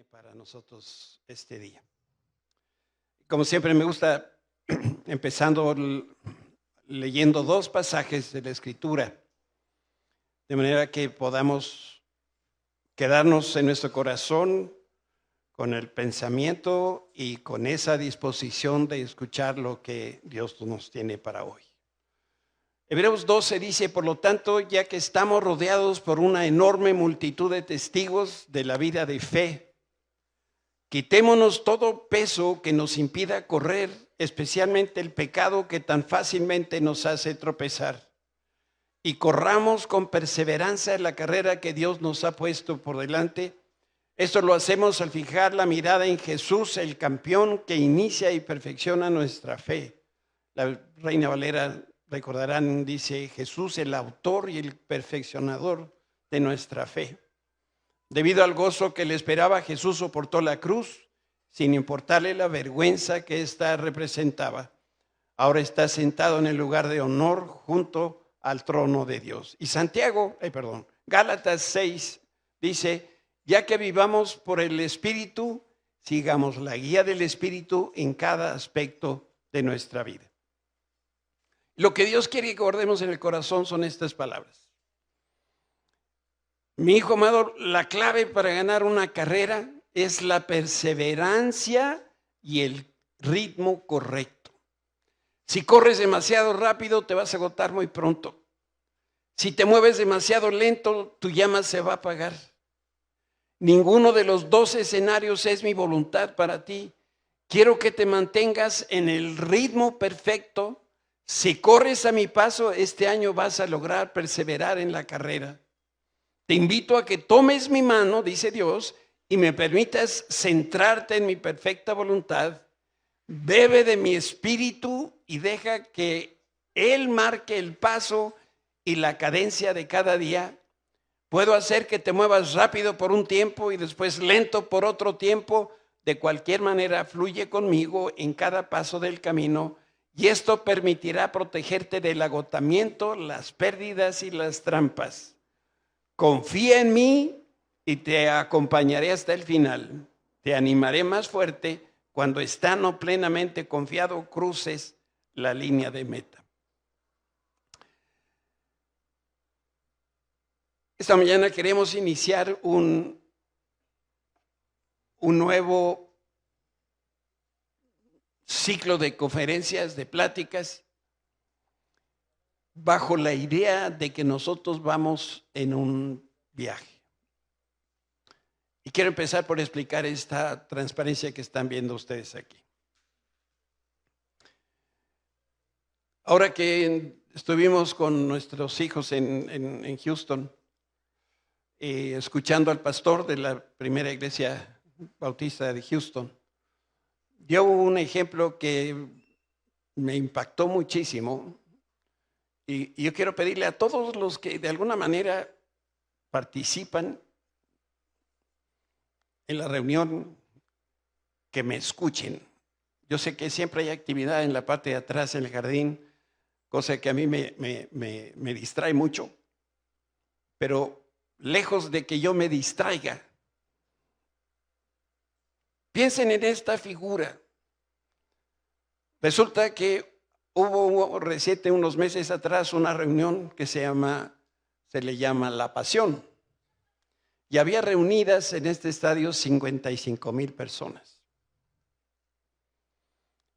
tiene para nosotros este día. Como siempre me gusta empezando leyendo dos pasajes de la Escritura, de manera que podamos quedarnos en nuestro corazón con el pensamiento y con esa disposición de escuchar lo que Dios nos tiene para hoy. Hebreos 12 dice, por lo tanto, ya que estamos rodeados por una enorme multitud de testigos de la vida de fe, quitémonos todo peso que nos impida correr, especialmente el pecado que tan fácilmente nos hace tropezar, y corramos con perseverancia la carrera que Dios nos ha puesto por delante. Esto lo hacemos al fijar la mirada en Jesús, el campeón que inicia y perfecciona nuestra fe. La Reina Valera, recordarán, dice Jesús, el autor y el perfeccionador de nuestra fe. Debido al gozo que le esperaba, Jesús soportó la cruz, sin importarle la vergüenza que ésta representaba. Ahora está sentado en el lugar de honor junto al trono de Dios. Y Gálatas 6 dice, ya que vivamos por el Espíritu, sigamos la guía del Espíritu en cada aspecto de nuestra vida. Lo que Dios quiere que guardemos en el corazón son estas palabras. Mi hijo amado, la clave para ganar una carrera es la perseverancia y el ritmo correcto. Si corres demasiado rápido, te vas a agotar muy pronto. Si te mueves demasiado lento, tu llama se va a apagar. Ninguno de los dos escenarios es mi voluntad para ti. Quiero que te mantengas en el ritmo perfecto. Si corres a mi paso, este año vas a lograr perseverar en la carrera. Te invito a que tomes mi mano, dice Dios, y me permitas centrarte en mi perfecta voluntad. Bebe de mi espíritu y deja que Él marque el paso y la cadencia de cada día. Puedo hacer que te muevas rápido por un tiempo y después lento por otro tiempo. De cualquier manera, fluye conmigo en cada paso del camino. Y esto permitirá protegerte del agotamiento, las pérdidas y las trampas. Confía en mí y te acompañaré hasta el final. Te animaré más fuerte cuando estando plenamente confiado cruces la línea de meta. Esta mañana queremos iniciar un nuevo ciclo de conferencias, de pláticas, bajo la idea de que nosotros vamos en un viaje. Y quiero empezar por explicar esta transparencia que están viendo ustedes aquí. Ahora que estuvimos con nuestros hijos en Houston, escuchando al pastor de la primera iglesia bautista de Houston, dio un ejemplo que me impactó muchísimo. Y yo quiero pedirle a todos los que de alguna manera participan en la reunión que me escuchen. Yo sé que siempre hay actividad en la parte de atrás, en el jardín, cosa que a mí me distrae mucho. Pero lejos de que yo me distraiga, piensen en esta figura. Resulta que hubo reciente, unos meses atrás, una reunión que se le llama La Pasión. Y había reunidas en este estadio 55,000 personas.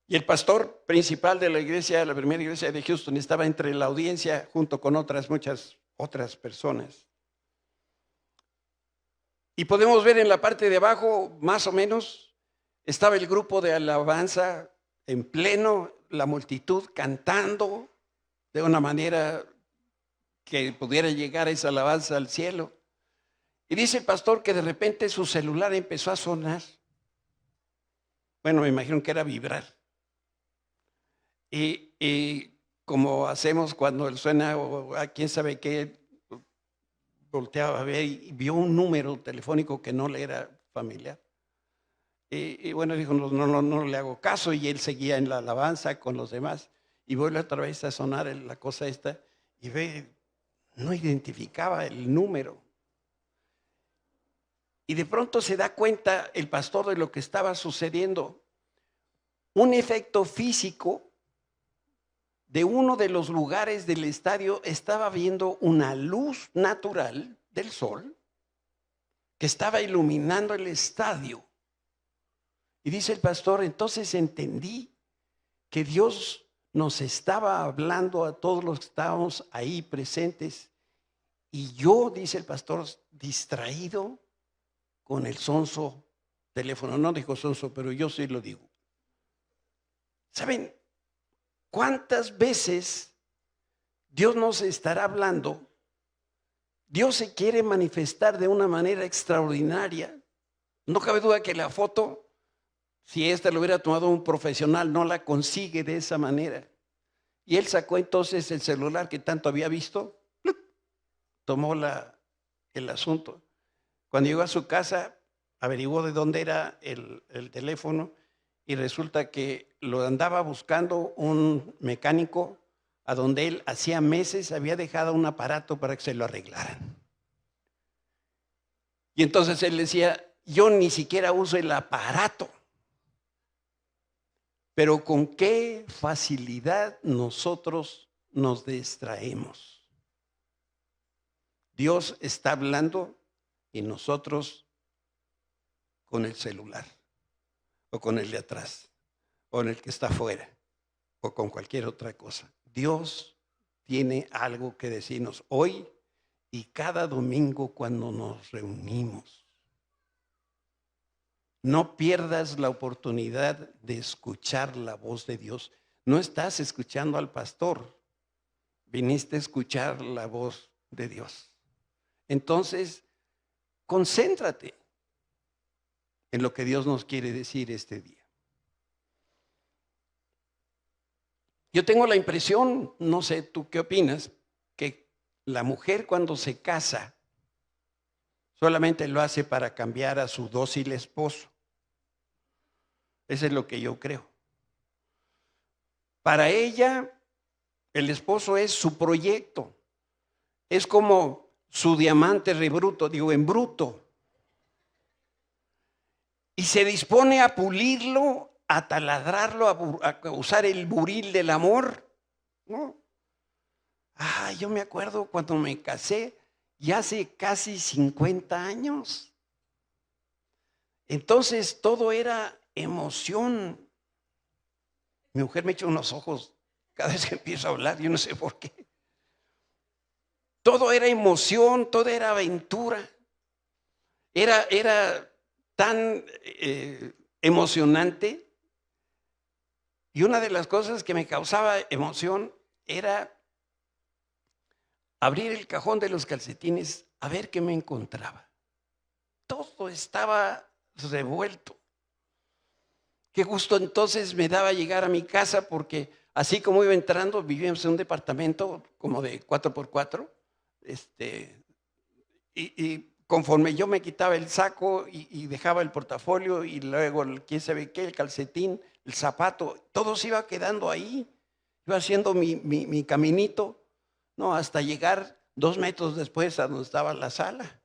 Y el pastor principal de la iglesia, la primera iglesia de Houston, estaba entre la audiencia junto con muchas otras personas. Y podemos ver en la parte de abajo, más o menos, estaba el grupo de alabanza en pleno, la multitud cantando de una manera que pudiera llegar esa alabanza al cielo. Y dice el pastor que de repente su celular empezó a sonar. Bueno, me imagino que era vibrar. Y como hacemos cuando suena o a quién sabe qué, volteaba a ver y vio un número telefónico que no le era familiar. Y bueno, dijo, no le hago caso, y él seguía en la alabanza con los demás. Y vuelve otra vez a sonar la cosa esta, y ve, no identificaba el número. Y de pronto se da cuenta el pastor de lo que estaba sucediendo. Un efecto físico de uno de los lugares del estadio estaba viendo una luz natural del sol que estaba iluminando el estadio. Y dice el pastor, entonces entendí que Dios nos estaba hablando a todos los que estábamos ahí presentes. Y yo, dice el pastor, distraído con el sonso teléfono. No dijo sonso, pero yo sí lo digo. ¿Saben cuántas veces Dios nos estará hablando? Dios se quiere manifestar de una manera extraordinaria. No cabe duda que la foto, si esta lo hubiera tomado un profesional, no la consigue de esa manera. Y él sacó entonces el celular que tanto había visto, tomó el asunto. Cuando llegó a su casa, averiguó de dónde era el teléfono y resulta que lo andaba buscando un mecánico a donde él hacía meses había dejado un aparato para que se lo arreglaran. Y entonces él decía, yo ni siquiera uso el aparato. Pero con qué facilidad nosotros nos distraemos. Dios está hablando y nosotros con el celular, o con el de atrás, o en el que está afuera, o con cualquier otra cosa. Dios tiene algo que decirnos hoy y cada domingo cuando nos reunimos. No pierdas la oportunidad de escuchar la voz de Dios. No estás escuchando al pastor, viniste a escuchar la voz de Dios. Entonces, concéntrate en lo que Dios nos quiere decir este día. Yo tengo la impresión, no sé tú qué opinas, que la mujer cuando se casa solamente lo hace para cambiar a su dócil esposo. Eso es lo que yo creo. Para ella, el esposo es su proyecto. Es como su diamante en bruto. Y se dispone a pulirlo, a taladrarlo, a usar el buril del amor. ¿No? Yo me acuerdo cuando me casé, ya hace casi 50 años. Entonces todo era emoción. Mi mujer me echa unos ojos cada vez que empiezo a hablar, yo no sé por qué. Todo era emoción, todo era aventura. Era tan emocionante. Y una de las cosas que me causaba emoción era abrir el cajón de los calcetines a ver qué me encontraba. Todo estaba revuelto. Qué gusto entonces me daba llegar a mi casa porque así como iba entrando, vivíamos en un departamento como de 4x4. Y conforme yo me quitaba el saco y dejaba el portafolio y luego quién sabe qué, el calcetín, el zapato, todo se iba quedando ahí. Iba haciendo mi caminito, no, hasta llegar 2 metros después a donde estaba la sala.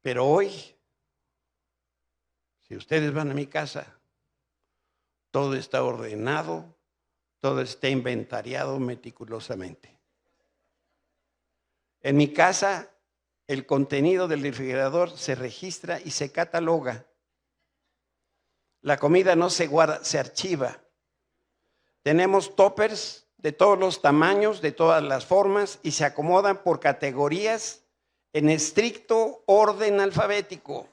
Pero hoy, si ustedes van a mi casa, todo está ordenado, todo está inventariado meticulosamente. En mi casa, el contenido del refrigerador se registra y se cataloga. La comida no se guarda, se archiva. Tenemos toppers de todos los tamaños, de todas las formas y se acomodan por categorías en estricto orden alfabético.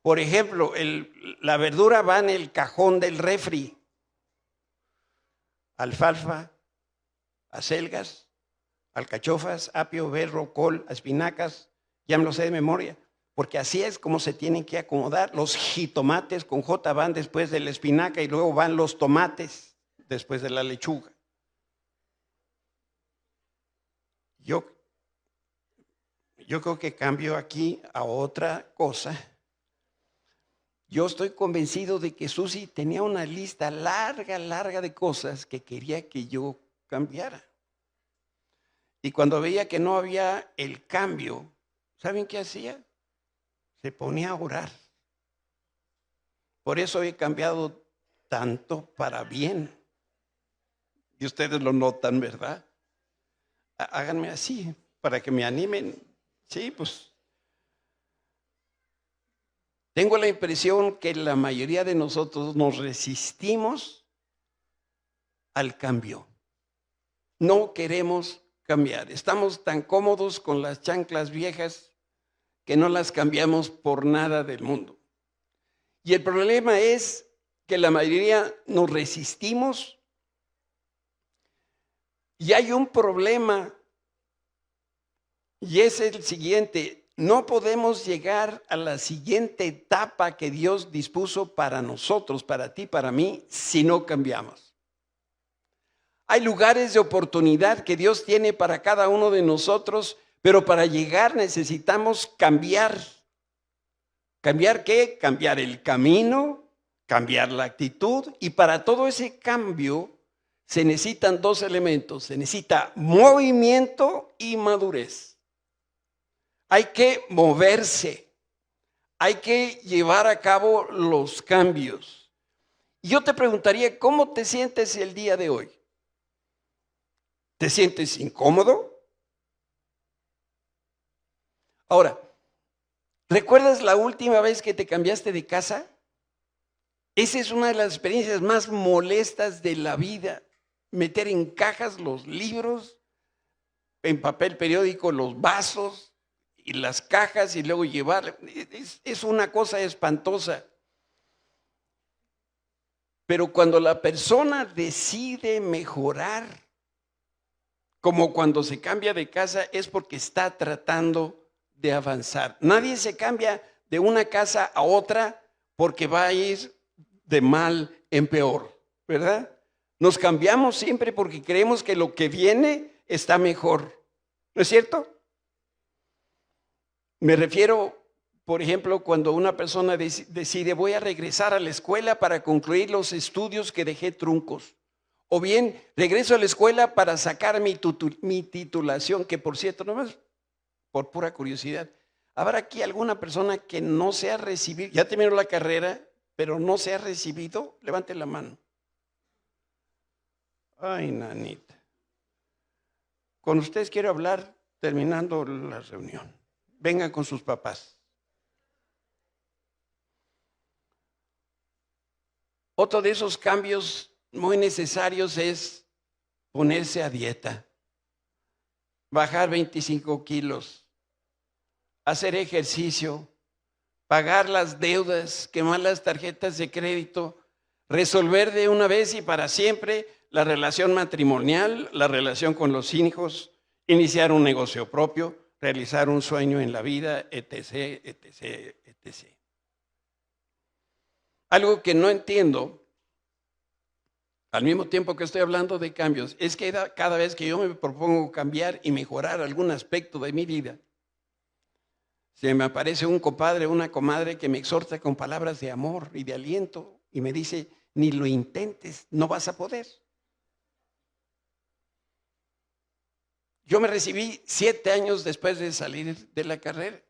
Por ejemplo, la verdura va en el cajón del refri. Alfalfa, acelgas, alcachofas, apio, berro, col, espinacas, ya me lo sé de memoria, porque así es como se tienen que acomodar. Los jitomates con J van después de la espinaca y luego van los tomates después de la lechuga. Yo creo que cambio aquí a otra cosa. Yo estoy convencido de que Susi tenía una lista larga de cosas que quería que yo cambiara. Y cuando veía que no había el cambio, ¿saben qué hacía? Se ponía a orar. Por eso he cambiado tanto para bien. Y ustedes lo notan, ¿verdad? Háganme así, para que me animen. Sí, pues tengo la impresión que la mayoría de nosotros nos resistimos al cambio. No queremos cambiar. Estamos tan cómodos con las chanclas viejas que no las cambiamos por nada del mundo. Y el problema es que la mayoría nos resistimos y hay un problema y es el siguiente: no podemos llegar a la siguiente etapa que Dios dispuso para nosotros, para ti, para mí, si no cambiamos. Hay lugares de oportunidad que Dios tiene para cada uno de nosotros, pero para llegar necesitamos cambiar. ¿Cambiar qué? Cambiar el camino, cambiar la actitud, y para todo ese cambio se necesitan dos elementos: se necesita movimiento y madurez. Hay que moverse, hay que llevar a cabo los cambios. Yo te preguntaría, ¿cómo te sientes el día de hoy? ¿Te sientes incómodo? Ahora, ¿recuerdas la última vez que te cambiaste de casa? Esa es una de las experiencias más molestas de la vida. Meter en cajas los libros, en papel periódico los vasos y las cajas y luego llevar. Es una cosa espantosa. Pero cuando la persona decide mejorar, como cuando se cambia de casa, es porque está tratando de avanzar. Nadie se cambia de una casa a otra porque va a ir de mal en peor, ¿verdad? Nos cambiamos siempre porque creemos que lo que viene está mejor, ¿no es cierto? Me refiero, por ejemplo, cuando una persona decide: voy a regresar a la escuela para concluir los estudios que dejé truncos. O bien, regreso a la escuela para sacar mi titulación, que por cierto, nomás por pura curiosidad, ¿habrá aquí alguna persona que no se ha recibido, ya terminó la carrera, pero no se ha recibido? Levante la mano. Ay, nanita. Con ustedes quiero hablar terminando la reunión. Vengan con sus papás. Otro de esos cambios muy necesarios es ponerse a dieta, bajar 25 kilos, hacer ejercicio, pagar las deudas, quemar las tarjetas de crédito, resolver de una vez y para siempre la relación matrimonial, la relación con los hijos, iniciar un negocio propio, realizar un sueño en la vida, etc., etc., etc. Algo que no entiendo, al mismo tiempo que estoy hablando de cambios, es que cada vez que yo me propongo cambiar y mejorar algún aspecto de mi vida, se me aparece un compadre, una comadre que me exhorta con palabras de amor y de aliento y me dice: ni lo intentes, no vas a poder. Yo me recibí 7 años después de salir de la carrera.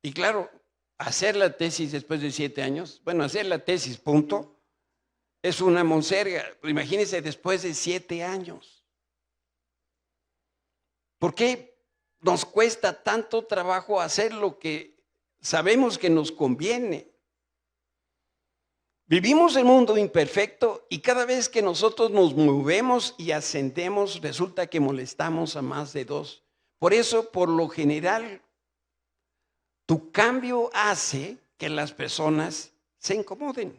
Y claro, hacer la tesis después de 7 años, bueno, hacer la tesis, punto, es una monserga. Imagínense después de 7 años. ¿Por qué nos cuesta tanto trabajo hacer lo que sabemos que nos conviene? Vivimos en un mundo imperfecto y cada vez que nosotros nos movemos y ascendemos, resulta que molestamos a más de 2. Por eso, por lo general, tu cambio hace que las personas se incomoden.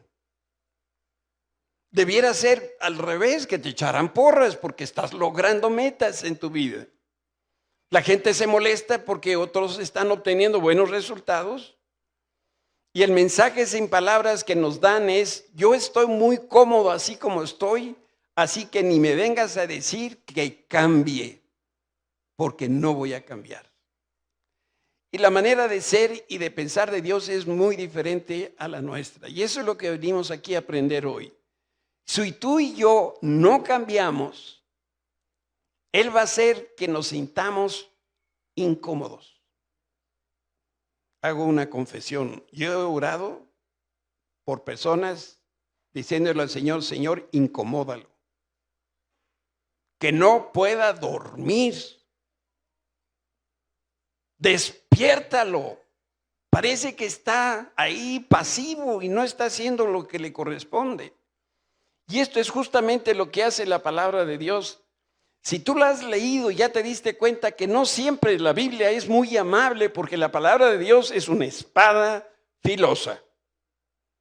Debiera ser al revés, que te echaran porras porque estás logrando metas en tu vida. La gente se molesta porque otros están obteniendo buenos resultados. Y el mensaje sin palabras que nos dan es: yo estoy muy cómodo así como estoy, así que ni me vengas a decir que cambie, porque no voy a cambiar. Y la manera de ser y de pensar de Dios es muy diferente a la nuestra. Y eso es lo que venimos aquí a aprender hoy. Si tú y yo no cambiamos, Él va a hacer que nos sintamos incómodos. Hago una confesión. Yo he orado por personas diciéndole al Señor, Señor, incomódalo. Que no pueda dormir. Despiértalo. Parece que está ahí pasivo y no está haciendo lo que le corresponde. Y esto es justamente lo que hace la palabra de Dios. Si tú la has leído, ya te diste cuenta que no siempre la Biblia es muy amable, porque la palabra de Dios es una espada filosa.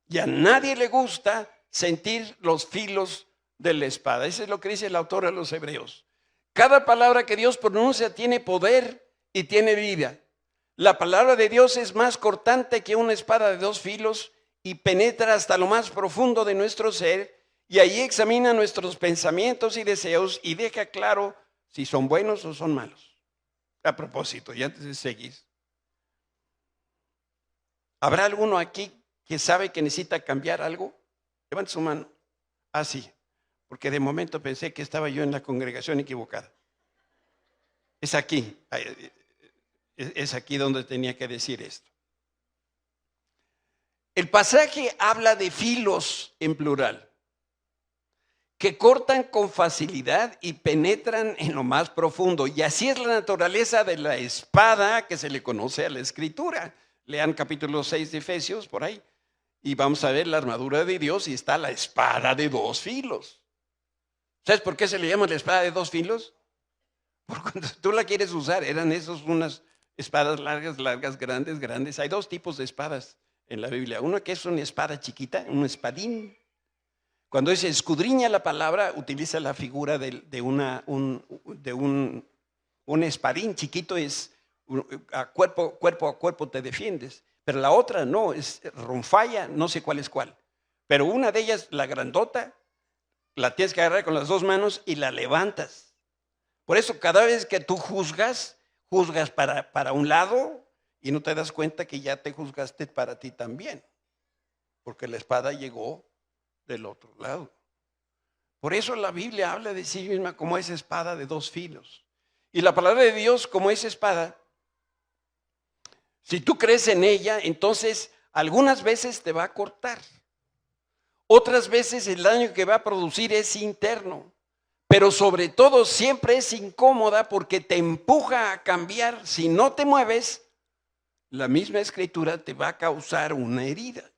Y a nadie le gusta sentir los filos de la espada. Eso es lo que dice el autor a los Hebreos. Cada palabra que Dios pronuncia tiene poder y tiene vida. La palabra de Dios es más cortante que una espada de dos filos y penetra hasta lo más profundo de nuestro ser, y ahí examina nuestros pensamientos y deseos y deja claro si son buenos o son malos. A propósito, y antes de seguir, ¿habrá alguno aquí que sabe que necesita cambiar algo? Levante su mano. Ah, sí, porque de momento pensé que estaba yo en la congregación equivocada. Es aquí. Es aquí donde tenía que decir esto. El pasaje habla de filos en plural, que cortan con facilidad y penetran en lo más profundo. Y así es la naturaleza de la espada que se le conoce a la Escritura. Lean capítulo 6 de Efesios, por ahí. Y vamos a ver la armadura de Dios y está la espada de dos filos. ¿Sabes por qué se le llama la espada de dos filos? Porque cuando tú la quieres usar, eran unas espadas largas, grandes. Hay dos tipos de espadas en la Biblia. Una que es una espada chiquita, un espadín. Cuando se escudriña la palabra, utiliza la figura de un espadín chiquito, es cuerpo a cuerpo te defiendes. Pero la otra no, es ronfalla, no sé cuál es cuál. Pero una de ellas, la grandota, la tienes que agarrar con las dos manos y la levantas. Por eso cada vez que tú juzgas para un lado y no te das cuenta que ya te juzgaste para ti también. Porque la espada llegó del otro lado. Por eso la Biblia habla de sí misma como esa espada de dos filos. Y la palabra de Dios como esa espada, si tú crees en ella, entonces algunas veces te va a cortar. Otras veces el daño que va a producir es interno. Pero sobre todo siempre es incómoda porque te empuja a cambiar. Si no te mueves, la misma Escritura te va a causar una herida.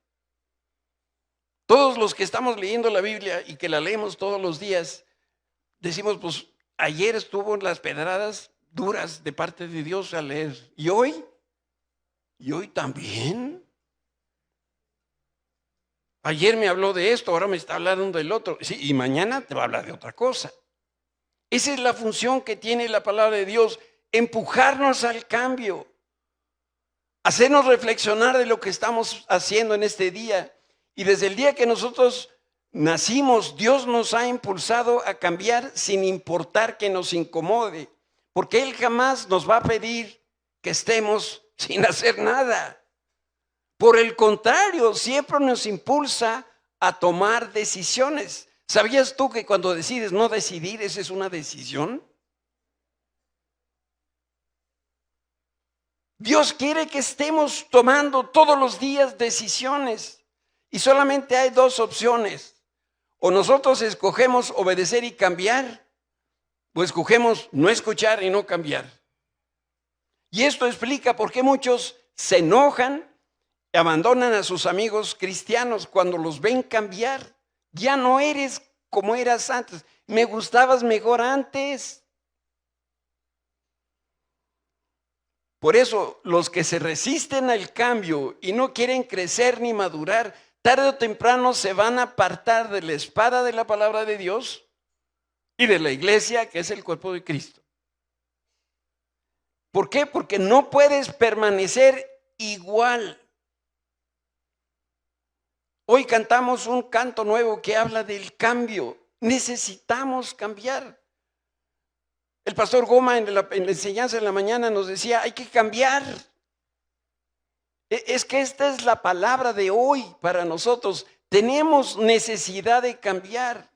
Todos los que estamos leyendo la Biblia y que la leemos todos los días, decimos, pues ayer estuvo las pedradas duras de parte de Dios al leer. ¿Y hoy? ¿Y hoy también? Ayer me habló de esto, ahora me está hablando del otro. Sí, y mañana te va a hablar de otra cosa. Esa es la función que tiene la palabra de Dios, empujarnos al cambio, hacernos reflexionar de lo que estamos haciendo en este día. Y desde el día que nosotros nacimos, Dios nos ha impulsado a cambiar sin importar que nos incomode, porque Él jamás nos va a pedir que estemos sin hacer nada. Por el contrario, siempre nos impulsa a tomar decisiones. ¿Sabías tú que cuando decides no decidir, esa es una decisión? Dios quiere que estemos tomando todos los días decisiones. Y solamente hay dos opciones. O nosotros escogemos obedecer y cambiar, o escogemos no escuchar y no cambiar. Y esto explica por qué muchos se enojan y abandonan a sus amigos cristianos cuando los ven cambiar. Ya no eres como eras antes. Me gustabas mejor antes. Por eso, los que se resisten al cambio y no quieren crecer ni madurar, tarde o temprano se van a apartar de la espada de la palabra de Dios y de la iglesia, que es el cuerpo de Cristo. ¿Por qué? Porque no puedes permanecer igual. Hoy cantamos un canto nuevo que habla del cambio. Necesitamos cambiar. El pastor Goma en la enseñanza de la mañana nos decía, hay que cambiar. Es que esta es la palabra de hoy para nosotros. Tenemos necesidad de cambiar.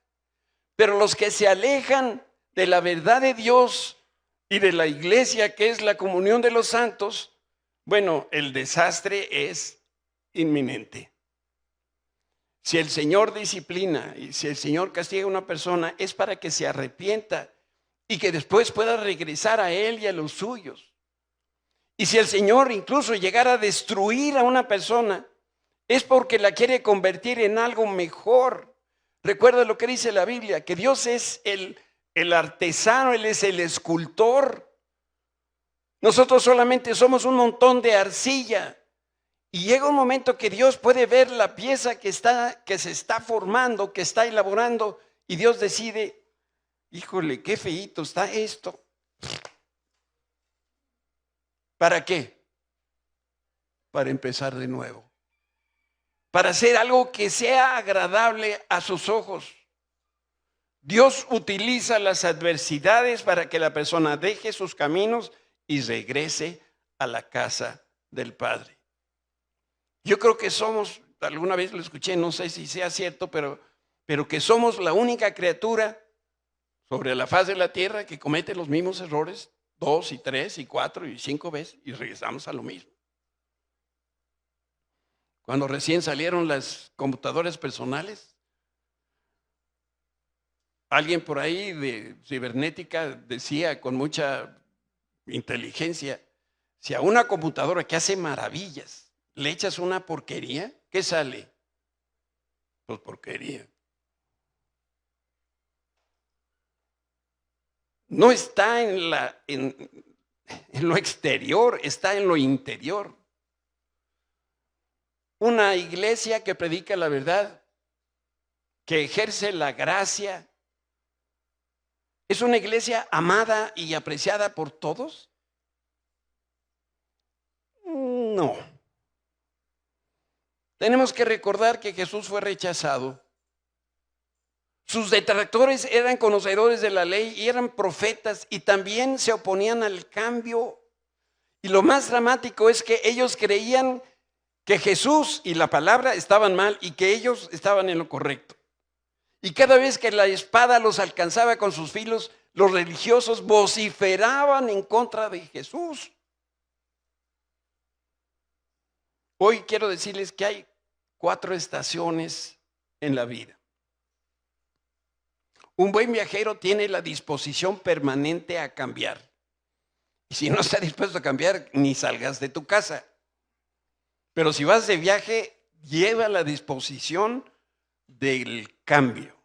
Pero los que se alejan de la verdad de Dios y de la iglesia, que es la comunión de los santos, bueno, el desastre es inminente. Si el Señor disciplina y si el Señor castiga a una persona, es para que se arrepienta y que después pueda regresar a Él y a los suyos. Y si el Señor incluso llegara a destruir a una persona, es porque la quiere convertir en algo mejor. Recuerda lo que dice la Biblia, que Dios es el artesano, Él es el escultor. Nosotros solamente somos un montón de arcilla. Y llega un momento que Dios puede ver la pieza que se está formando, que está elaborando, y Dios decide, híjole, qué feíto está esto. ¿Para qué? Para empezar de nuevo. Para hacer algo que sea agradable a sus ojos. Dios utiliza las adversidades para que la persona deje sus caminos y regrese a la casa del Padre. Yo creo que somos, alguna vez lo escuché, no sé si sea cierto, pero que somos la única criatura sobre la faz de la tierra que comete los mismos errores 2 y 3 y 4 y 5 veces y regresamos a lo mismo. Cuando recién salieron las computadoras personales, alguien por ahí de cibernética decía con mucha inteligencia, si a una computadora que hace maravillas le echas una porquería, ¿qué sale? Pues porquería. No está en lo exterior, está en lo interior. Una iglesia que predica la verdad, que ejerce la gracia, ¿es una iglesia amada y apreciada por todos? No. Tenemos que recordar que Jesús fue rechazado. Sus detractores eran conocedores de la ley y eran profetas y también se oponían al cambio. Y lo más dramático es que ellos creían que Jesús y la palabra estaban mal y que ellos estaban en lo correcto. Y cada vez que la espada los alcanzaba con sus filos, los religiosos vociferaban en contra de Jesús. Hoy quiero decirles que hay 4 estaciones en la vida. Un buen viajero tiene la disposición permanente a cambiar. Y si no está dispuesto a cambiar, ni salgas de tu casa. Pero si vas de viaje, lleva la disposición del cambio.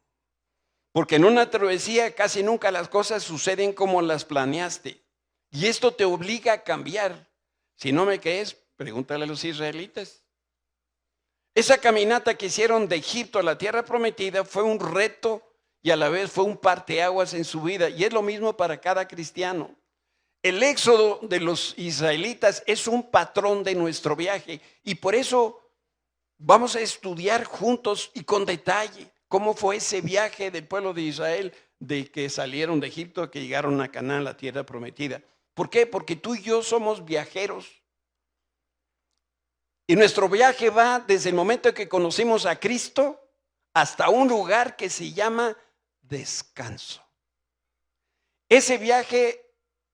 Porque en una travesía casi nunca las cosas suceden como las planeaste. Y esto te obliga a cambiar. Si no me crees, pregúntale a los israelitas. Esa caminata que hicieron de Egipto a la tierra prometida fue un reto y a la vez fue un parteaguas en su vida. Y es lo mismo para cada cristiano. El éxodo de los israelitas es un patrón de nuestro viaje. Y por eso vamos a estudiar juntos y con detalle cómo fue ese viaje del pueblo de Israel, de que salieron de Egipto, que llegaron a Canaán, la tierra prometida. ¿Por qué? Porque tú y yo somos viajeros. Y nuestro viaje va desde el momento en que conocimos a Cristo hasta un lugar que se llama descanso. Ese viaje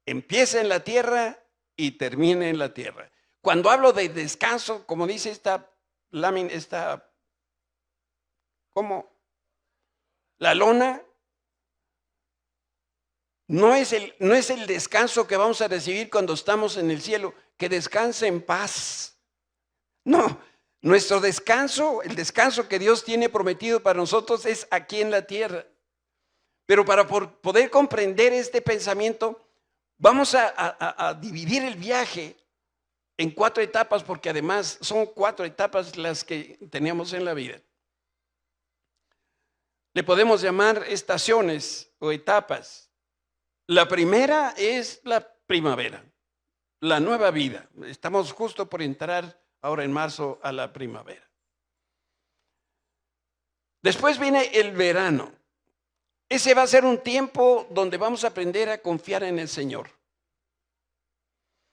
empieza en la tierra y termina en la tierra. Cuando hablo de descanso, como dice esta lámina, ¿cómo? La lona, no es el descanso que vamos a recibir cuando estamos en el cielo, que descanse en paz. No, nuestro descanso, el descanso que Dios tiene prometido para nosotros es aquí en la tierra. Pero para poder comprender este pensamiento, vamos a dividir el viaje en 4 etapas, porque además son 4 etapas las que tenemos en la vida. Le podemos llamar estaciones o etapas. La primera es la primavera, la nueva vida. Estamos justo por entrar ahora en marzo a la primavera. Después viene el verano. Ese va a ser un tiempo donde vamos a aprender a confiar en el Señor.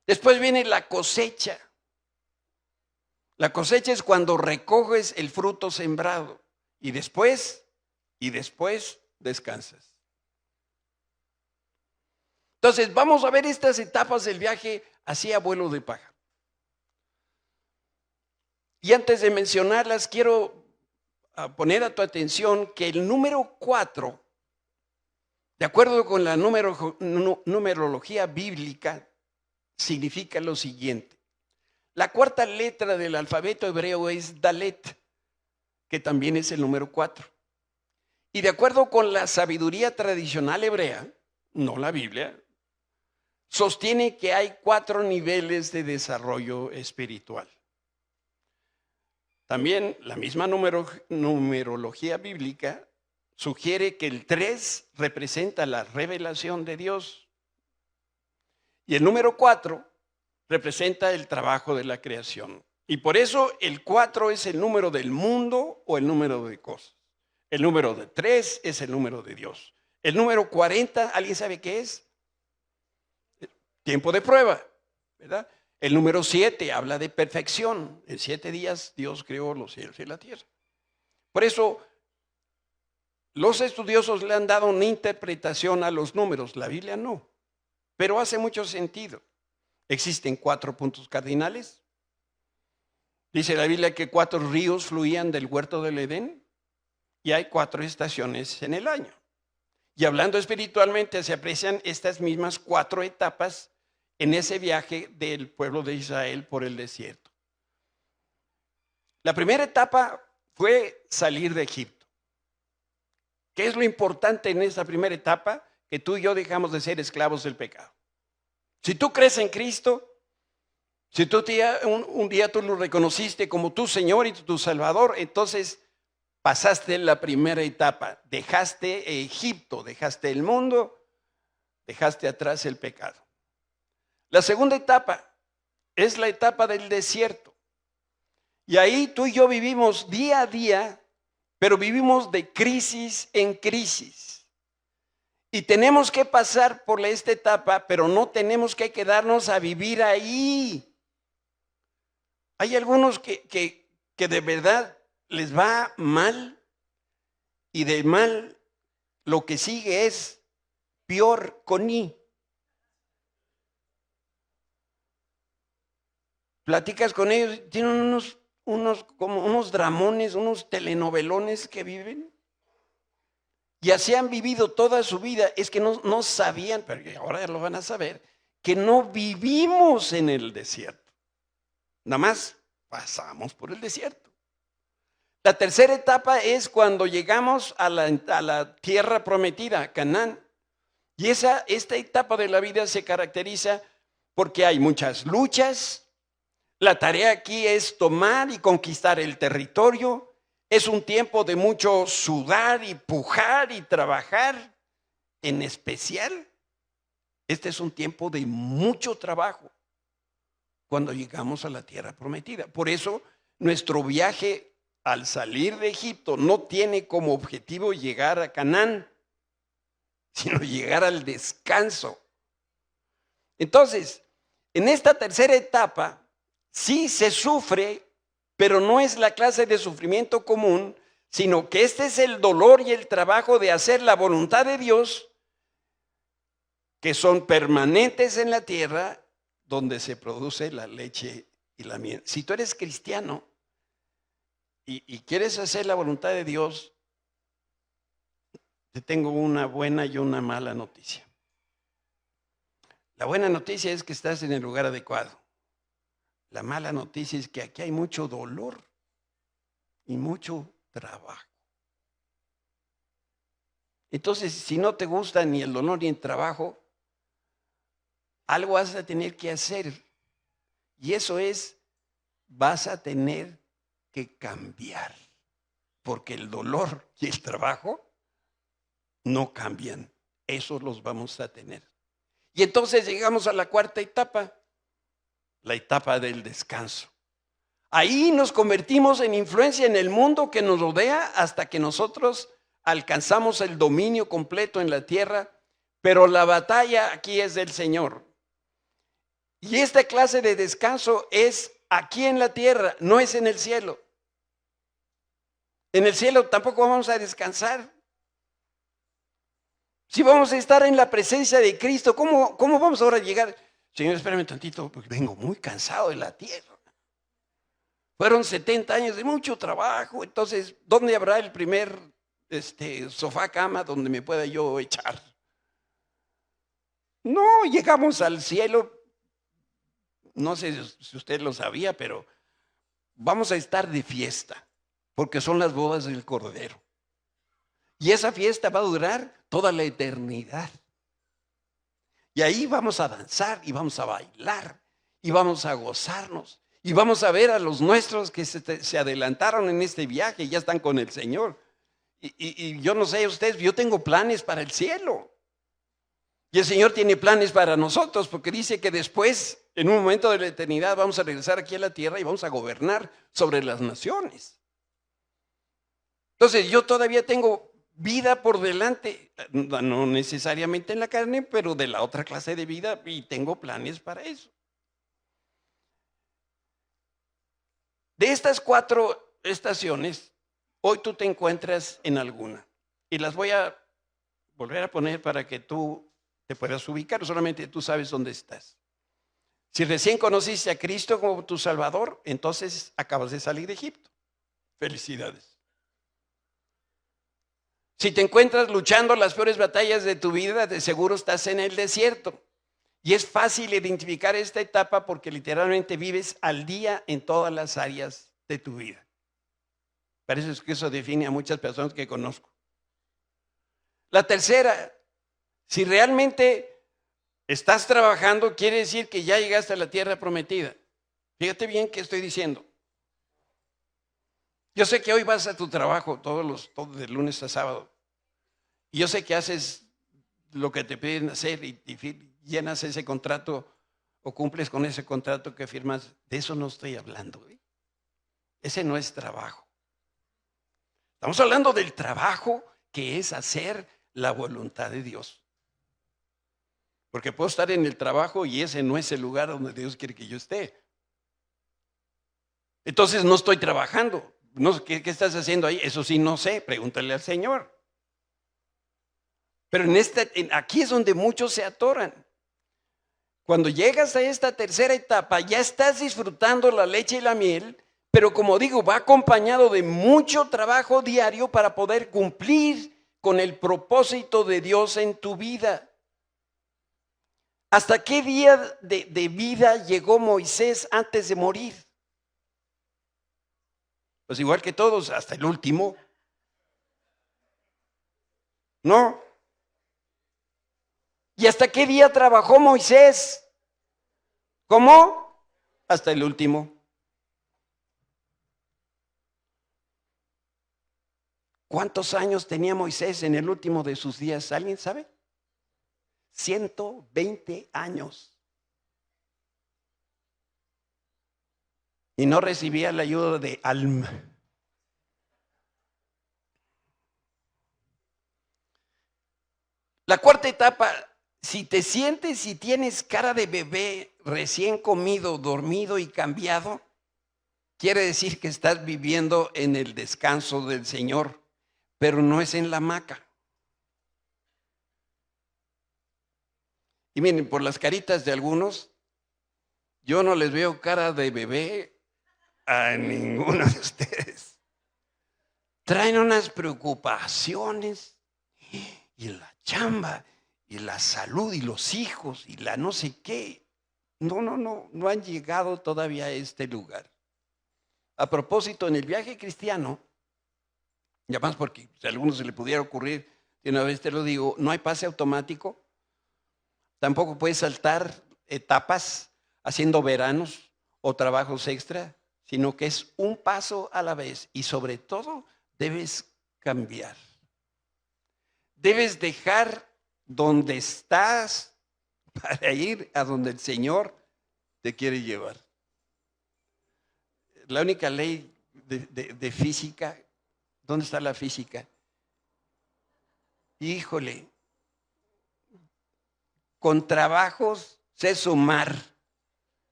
Después viene la cosecha. La cosecha es cuando recoges el fruto sembrado y después descansas. Entonces, vamos a ver estas etapas del viaje hacia vuelo de pájaro. Y antes de mencionarlas, quiero poner a tu atención que el número 4, de acuerdo con la numerología bíblica, significa lo siguiente. La cuarta letra del alfabeto hebreo es Dalet, que también es el número 4. Y de acuerdo con la sabiduría tradicional hebrea, no la Biblia, sostiene que hay 4 niveles de desarrollo espiritual. También la misma numerología bíblica sugiere que el 3 representa la revelación de Dios y el número 4 representa el trabajo de la creación. Y por eso el 4 es el número del mundo o el número de cosas. El número de 3 es el número de Dios. El número 40, ¿alguien sabe qué es? Tiempo de prueba, ¿verdad? El número 7 habla de perfección. En 7 días Dios creó los cielos y la tierra. Por eso, los estudiosos le han dado una interpretación a los números. La Biblia no, pero hace mucho sentido. Existen 4 puntos cardinales. Dice la Biblia que 4 ríos fluían del huerto del Edén y hay 4 estaciones en el año. Y hablando espiritualmente, se aprecian estas mismas 4 etapas en ese viaje del pueblo de Israel por el desierto. La primera etapa fue salir de Egipto. ¿Qué es lo importante en esta primera etapa? Que tú y yo dejamos de ser esclavos del pecado. Si tú crees en Cristo, si tú un día tú lo reconociste como tu Señor y tu Salvador, entonces pasaste la primera etapa. Dejaste Egipto, dejaste el mundo, dejaste atrás el pecado. La segunda etapa es la etapa del desierto. Y ahí tú y yo vivimos día a día, pero vivimos de crisis en crisis. Y tenemos que pasar por esta etapa, pero no tenemos que quedarnos a vivir ahí. Hay algunos que de verdad les va mal y de mal lo que sigue es peor con I. Platicas con ellos, tienen unos dramones, unos telenovelones que viven. Y así han vivido toda su vida. Es que no sabían, pero ahora ya lo van a saber, que no vivimos en el desierto. Nada más pasamos por el desierto. La tercera etapa es cuando llegamos a la tierra prometida, Canaán. Y esta etapa de la vida se caracteriza porque hay muchas luchas. La tarea aquí es tomar y conquistar el territorio. Es un tiempo de mucho sudar y pujar y trabajar. En especial, este es un tiempo de mucho trabajo cuando llegamos a la tierra prometida. Por eso, nuestro viaje al salir de Egipto no tiene como objetivo llegar a Canaán, sino llegar al descanso. Entonces, en esta tercera etapa, sí se sufre, pero no es la clase de sufrimiento común, sino que este es el dolor y el trabajo de hacer la voluntad de Dios, que son permanentes en la tierra, donde se produce la leche y la miel. Si tú eres cristiano y quieres hacer la voluntad de Dios, te tengo una buena y una mala noticia. La buena noticia es que estás en el lugar adecuado. La mala noticia es que aquí hay mucho dolor y mucho trabajo. Entonces, si no te gusta ni el dolor ni el trabajo, algo vas a tener que hacer. Y eso es, vas a tener que cambiar. Porque el dolor y el trabajo no cambian. Esos los vamos a tener. Y entonces llegamos a la cuarta etapa. La etapa del descanso. Ahí nos convertimos en influencia en el mundo que nos rodea hasta que nosotros alcanzamos el dominio completo en la tierra, pero la batalla aquí es del Señor. Y esta clase de descanso es aquí en la tierra, no es en el cielo. En el cielo tampoco vamos a descansar. Si vamos a estar en la presencia de Cristo, ¿cómo vamos ahora a llegar? Señor, espérame tantito, porque vengo muy cansado de la tierra. Fueron 70 años de mucho trabajo, entonces, ¿dónde habrá el primer sofá cama donde me pueda yo echar? No, llegamos al cielo, no sé si usted lo sabía, pero vamos a estar de fiesta, porque son las bodas del Cordero. Y esa fiesta va a durar toda la eternidad. Y ahí vamos a danzar y vamos a bailar y vamos a gozarnos. Y vamos a ver a los nuestros que se adelantaron en este viaje y ya están con el Señor. Y yo no sé ustedes, yo tengo planes para el cielo. Y el Señor tiene planes para nosotros porque dice que después, en un momento de la eternidad, vamos a regresar aquí a la tierra y vamos a gobernar sobre las naciones. Entonces yo todavía tengo vida por delante, no necesariamente en la carne, pero de la otra clase de vida y tengo planes para eso. De estas 4 estaciones, hoy tú te encuentras en alguna y las voy a volver a poner para que tú te puedas ubicar, solamente tú sabes dónde estás. Si recién conociste a Cristo como tu Salvador, entonces acabas de salir de Egipto. Felicidades. Si te encuentras luchando las peores batallas de tu vida, de seguro estás en el desierto. Y es fácil identificar esta etapa porque literalmente vives al día en todas las áreas de tu vida. Parece que eso define a muchas personas que conozco. La tercera, si realmente estás trabajando, quiere decir que ya llegaste a la tierra prometida. Fíjate bien qué estoy diciendo. Yo sé que hoy vas a tu trabajo todo de lunes a sábado. Y yo sé que haces lo que te piden hacer y llenas ese contrato o cumples con ese contrato que firmas. De eso no estoy hablando. Ese no es trabajo. Estamos hablando del trabajo que es hacer la voluntad de Dios. Porque puedo estar en el trabajo y ese no es el lugar donde Dios quiere que yo esté. Entonces no estoy trabajando. No, ¿qué estás haciendo ahí? Eso sí no sé, pregúntale al Señor. Pero aquí es donde muchos se atoran. Cuando llegas a esta tercera etapa, ya estás disfrutando la leche y la miel, pero como digo, va acompañado de mucho trabajo diario para poder cumplir con el propósito de Dios en tu vida. ¿Hasta qué día de vida llegó Moisés antes de morir? Pues igual que todos, hasta el último. ¿No? ¿Y hasta qué día trabajó Moisés? ¿Cómo? Hasta el último. ¿Cuántos años tenía Moisés en el último de sus días? ¿Alguien sabe? 120 años. Y no recibía la ayuda de Alma. La cuarta etapa, si te sientes y tienes cara de bebé recién comido, dormido y cambiado, quiere decir que estás viviendo en el descanso del Señor, pero no es en la hamaca. Y miren, por las caritas de algunos, yo no les veo cara de bebé a ninguno de ustedes. Traen unas preocupaciones y la chamba y la salud y los hijos y la no sé qué. No han llegado todavía a este lugar. A propósito, en el viaje cristiano, y además porque si a alguno se le pudiera ocurrir, de una vez te lo digo, no hay pase automático, tampoco puedes saltar etapas haciendo veranos o trabajos extra, sino que es un paso a la vez y sobre todo debes cambiar. Debes dejar donde estás para ir a donde el Señor te quiere llevar. La única ley de física, ¿dónde está la física? Híjole, con trabajos sé sumar.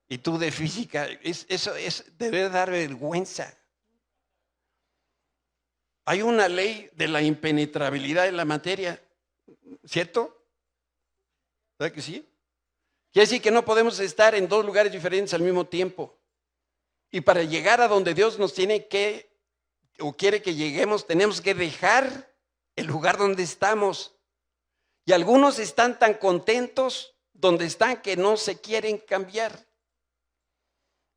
Y tú de física, eso debe dar vergüenza. Hay una ley de la impenetrabilidad de la materia. ¿Cierto? ¿Verdad que sí? Quiere decir que no podemos estar en dos lugares diferentes al mismo tiempo. Y para llegar a donde Dios nos tiene que, o quiere que lleguemos, tenemos que dejar el lugar donde estamos. Y algunos están tan contentos donde están que no se quieren cambiar.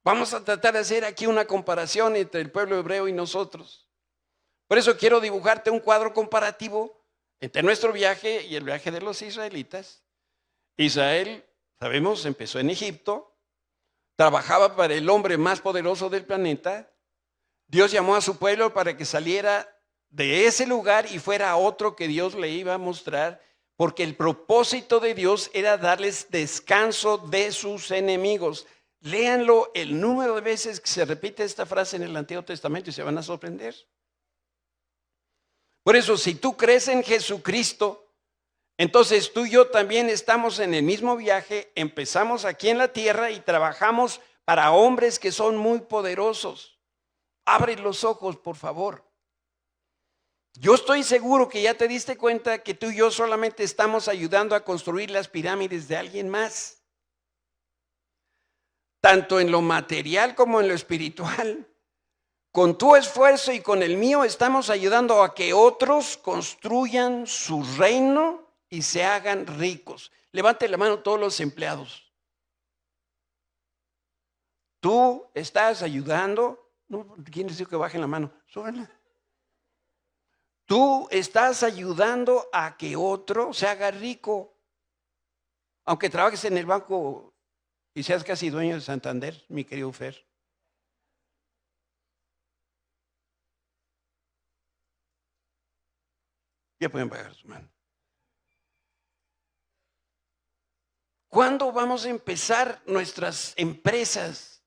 Vamos a tratar de hacer aquí una comparación entre el pueblo hebreo y nosotros. Por eso quiero dibujarte un cuadro comparativo entre nuestro viaje y el viaje de los israelitas. Israel, sabemos, empezó en Egipto, trabajaba para el hombre más poderoso del planeta. Dios llamó a su pueblo para que saliera de ese lugar y fuera a otro que Dios le iba a mostrar, porque el propósito de Dios era darles descanso de sus enemigos. Léanlo el número de veces que se repite esta frase en el Antiguo Testamento y se van a sorprender. Por eso, si tú crees en Jesucristo, entonces tú y yo también estamos en el mismo viaje, empezamos aquí en la tierra y trabajamos para hombres que son muy poderosos. Abre los ojos, por favor. Yo estoy seguro que ya te diste cuenta que tú y yo solamente estamos ayudando a construir las pirámides de alguien más. Tanto en lo material como en lo espiritual. Con tu esfuerzo y con el mío estamos ayudando a que otros construyan su reino y se hagan ricos. Levante la mano todos los empleados. Tú estás ayudando. No, ¿quién les dijo que bajen la mano? Súbanla. Tú estás ayudando a que otro se haga rico. Aunque trabajes en el banco y seas casi dueño de Santander, mi querido Fer. Ya pueden bajar su mano. ¿Cuándo vamos a empezar nuestras empresas?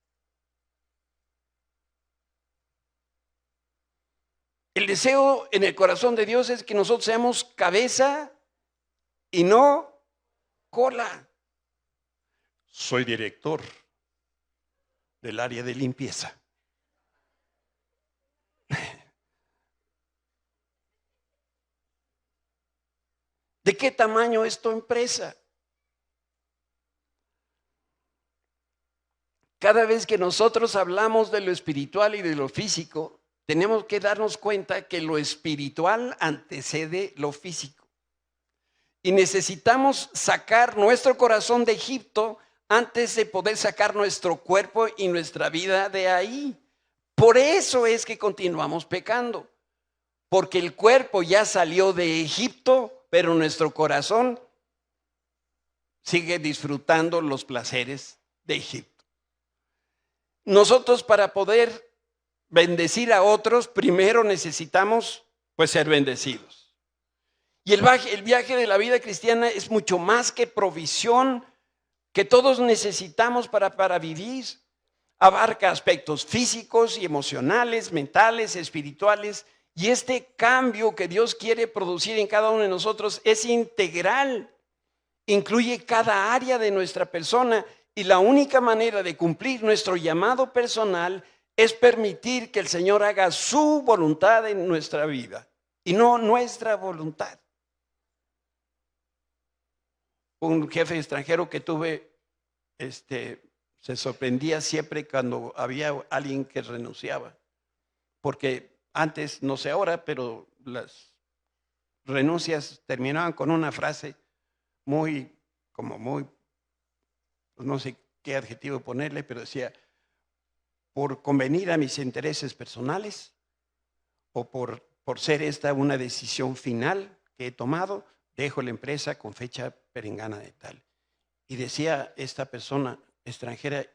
El deseo en el corazón de Dios es que nosotros seamos cabeza y no cola. Soy director del área de limpieza. ¿De qué tamaño es tu empresa? Cada vez que nosotros hablamos de lo espiritual y de lo físico, tenemos que darnos cuenta que lo espiritual antecede lo físico. Y necesitamos sacar nuestro corazón de Egipto antes de poder sacar nuestro cuerpo y nuestra vida de ahí. Por eso es que continuamos pecando. Porque el cuerpo ya salió de Egipto, pero nuestro corazón sigue disfrutando los placeres de Egipto. Nosotros, para poder bendecir a otros, primero necesitamos pues ser bendecidos. Y el viaje de la vida cristiana es mucho más que provisión que todos necesitamos para vivir. Abarca aspectos físicos y emocionales, mentales, espirituales. Y este cambio que Dios quiere producir en cada uno de nosotros es integral. Incluye cada área de nuestra persona. Y la única manera de cumplir nuestro llamado personal es permitir que el Señor haga su voluntad en nuestra vida y no nuestra voluntad. Un jefe extranjero que tuve, se sorprendía siempre cuando había alguien que renunciaba, porque antes, no sé ahora, pero las renuncias terminaban con una frase muy, no sé qué adjetivo ponerle, pero decía: por convenir a mis intereses personales o por ser esta una decisión final que he tomado, dejo la empresa con fecha perengana de tal. Y decía esta persona extranjera: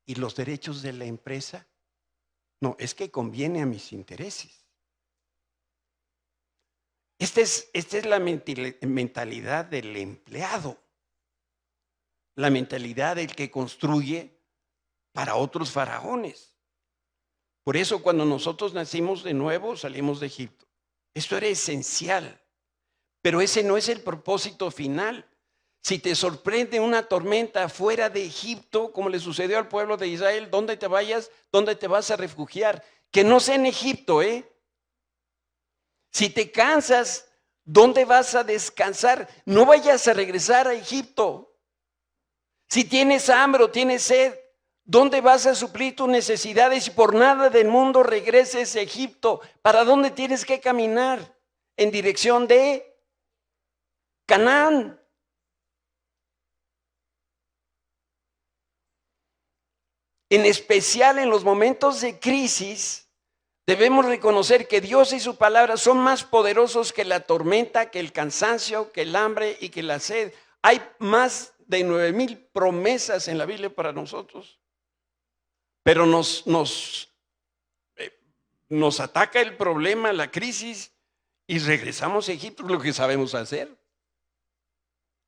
¿y los derechos de la empresa? No, es que conviene a mis intereses. Esta es la mentalidad del empleado, la mentalidad del que construye para otros faraones. Por eso cuando nosotros nacimos de nuevo, salimos de Egipto. Esto era esencial, pero ese no es el propósito final. Si te sorprende una tormenta fuera de Egipto, como le sucedió al pueblo de Israel, ¿dónde te vayas? ¿Dónde te vas a refugiar? Que no sea en Egipto, ¿eh? Si te cansas ¿Dónde vas a descansar? No vayas a regresar a Egipto. Si tienes hambre o tienes sed, ¿dónde vas a suplir tus necesidades? Y por nada del mundo regreses a Egipto. ¿Para dónde tienes que caminar? En dirección de Canaán. En especial en los momentos de crisis, debemos reconocer que Dios y su palabra son más poderosos que la tormenta, que el cansancio, que el hambre y que la sed. Hay más de 9,000 promesas en la Biblia para nosotros. Pero nos ataca el problema, la crisis, y regresamos a Egipto, lo que sabemos hacer.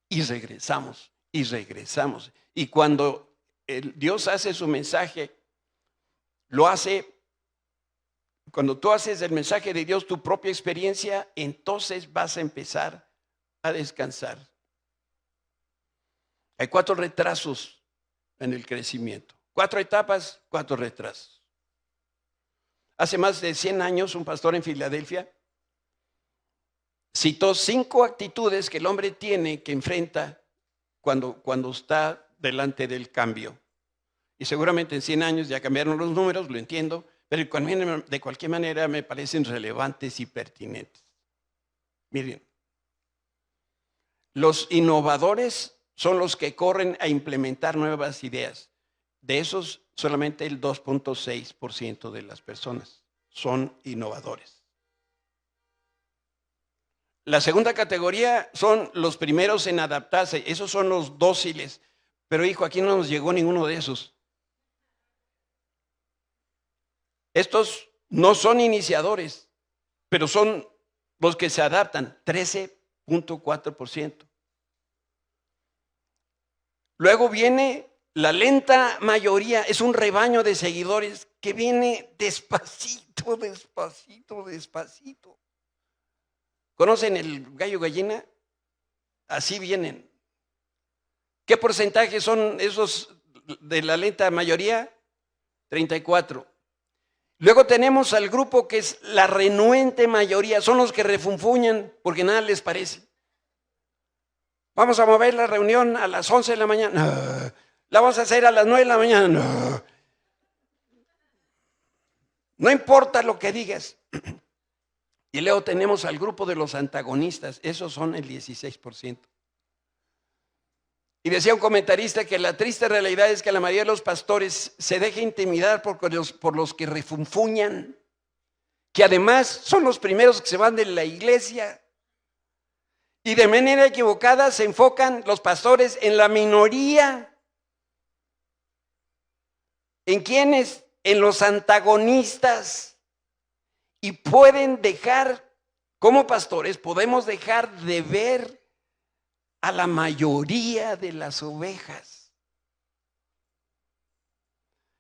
Y regresamos, y regresamos. Y cuando Dios hace su mensaje, lo hace, cuando tú haces el mensaje de Dios tu propia experiencia, entonces vas a empezar a descansar. Hay 4 retrasos en el crecimiento. 4 etapas, 4 retrasos. Hace más de 100 años, un pastor en Filadelfia citó 5 actitudes que el hombre tiene que enfrenta cuando está delante del cambio. Y seguramente en 100 años ya cambiaron los números, lo entiendo, pero de cualquier manera me parecen relevantes y pertinentes. Miren, los innovadores son los que corren a implementar nuevas ideas. De esos, solamente el 2.6% de las personas son innovadores. La segunda categoría son los primeros en adaptarse. Esos son los dóciles. Pero hijo, aquí no nos llegó ninguno de esos. Estos no son iniciadores, pero son los que se adaptan, 13.4%. Luego viene la lenta mayoría, es un rebaño de seguidores que viene despacito, despacito, despacito. ¿Conocen el gallo gallina? Así vienen. ¿Qué porcentaje son esos de la lenta mayoría? 34. Luego tenemos al grupo que es la renuente mayoría, son los que refunfuñan porque nada les parece. Vamos a mover la reunión a las 11 de la mañana. No. La vamos a hacer a las 9 de la mañana. No. No importa lo que digas. Y luego tenemos al grupo de los antagonistas, esos son el 16%. Y decía un comentarista que la triste realidad es que la mayoría de los pastores se deja intimidar por los que refunfuñan, que además son los primeros que se van de la iglesia. Y de manera equivocada se enfocan los pastores en la minoría. ¿En quiénes? En los antagonistas. Y pueden dejar, como pastores, podemos dejar de ver a la mayoría de las ovejas.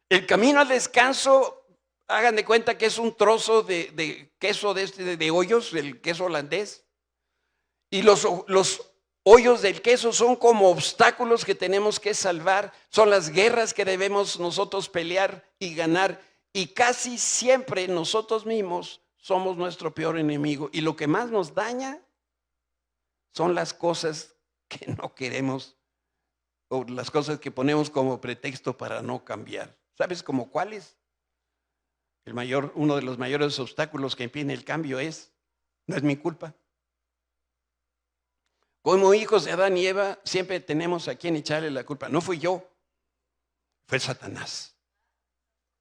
El camino al descanso, hagan de cuenta que es un trozo de queso de hoyos, el queso holandés. Y los hoyos del queso son como obstáculos que tenemos que salvar, son las guerras que debemos nosotros pelear y ganar. Y casi siempre nosotros mismos somos nuestro peor enemigo. Y lo que más nos daña son las cosas que no queremos o las cosas que ponemos como pretexto para no cambiar. ¿Sabes cómo cuáles? Uno de los mayores obstáculos que impiden el cambio no es mi culpa. Como hijos de Adán y Eva, siempre tenemos a quien echarle la culpa. No fui yo, fue Satanás.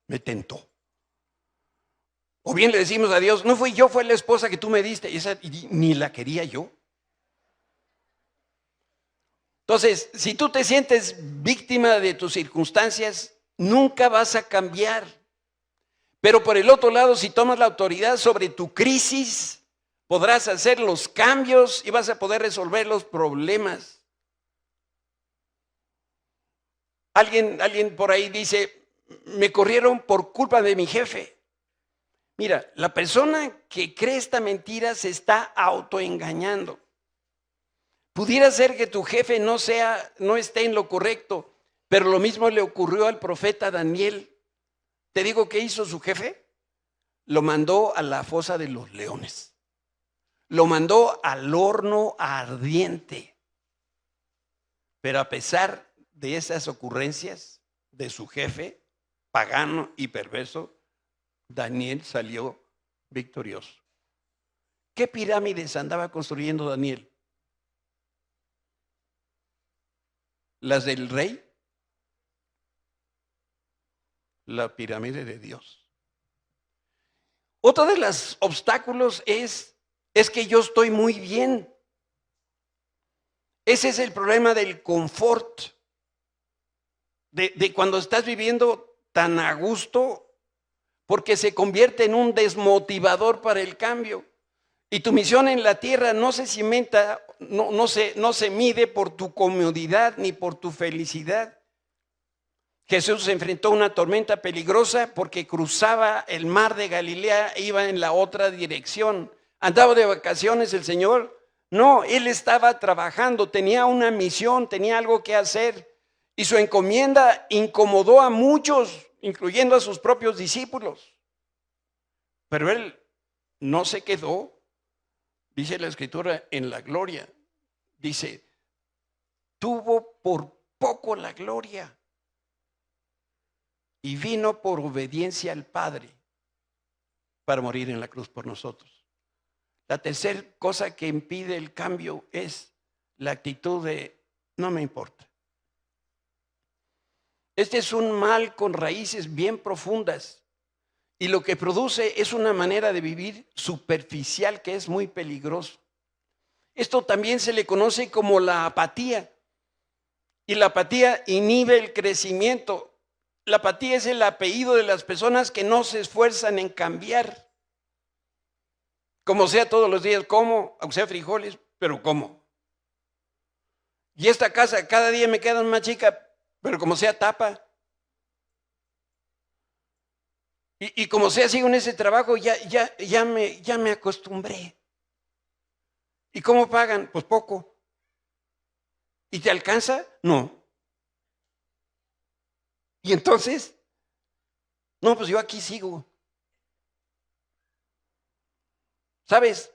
Me tentó. O bien le decimos a Dios, no fui yo, fue la esposa que tú me diste. Y ni la quería yo. Entonces, si tú te sientes víctima de tus circunstancias, nunca vas a cambiar. Pero por el otro lado, si tomas la autoridad sobre tu crisis, podrás hacer los cambios y vas a poder resolver los problemas. Alguien por ahí dice, me corrieron por culpa de mi jefe. Mira, la persona que cree esta mentira se está autoengañando. Pudiera ser que tu jefe no esté en lo correcto, pero lo mismo le ocurrió al profeta Daniel. ¿Te digo qué hizo su jefe? Lo mandó a la fosa de los leones. lo mandó al horno ardiente. Pero a pesar de esas ocurrencias de su jefe, pagano y perverso, Daniel salió victorioso. ¿Qué pirámides andaba construyendo Daniel? ¿Las del rey? La pirámide de Dios. Otro de los obstáculos es que yo estoy muy bien. Ese es el problema del confort. De cuando estás viviendo tan a gusto, porque se convierte en un desmotivador para el cambio. Y tu misión en la tierra no se cimenta, no se mide por tu comodidad ni por tu felicidad. Jesús se enfrentó a una tormenta peligrosa porque cruzaba el mar de Galilea e iba en la otra dirección. ¿Andaba de vacaciones el Señor? No, Él estaba trabajando, tenía una misión, tenía algo que hacer. Y su encomienda incomodó a muchos, incluyendo a sus propios discípulos. Pero Él no se quedó, dice la Escritura, en la gloria. Dice, tuvo por poco la gloria. Y vino por obediencia al Padre para morir en la cruz por nosotros. La tercera cosa que impide el cambio es la actitud de no me importa. Este es un mal con raíces bien profundas y lo que produce es una manera de vivir superficial que es muy peligroso. Esto también se le conoce como la apatía y la apatía inhibe el crecimiento. La apatía es el apellido de las personas que no se esfuerzan en cambiar. Como sea todos los días, como, aunque sea frijoles, pero como. Y esta casa cada día me queda más chica, pero como sea tapa. Y como sea sigo en ese trabajo, ya me acostumbré. ¿Y cómo pagan? Pues poco. ¿Y te alcanza? No. Y entonces, no, pues yo aquí sigo. ¿Sabes?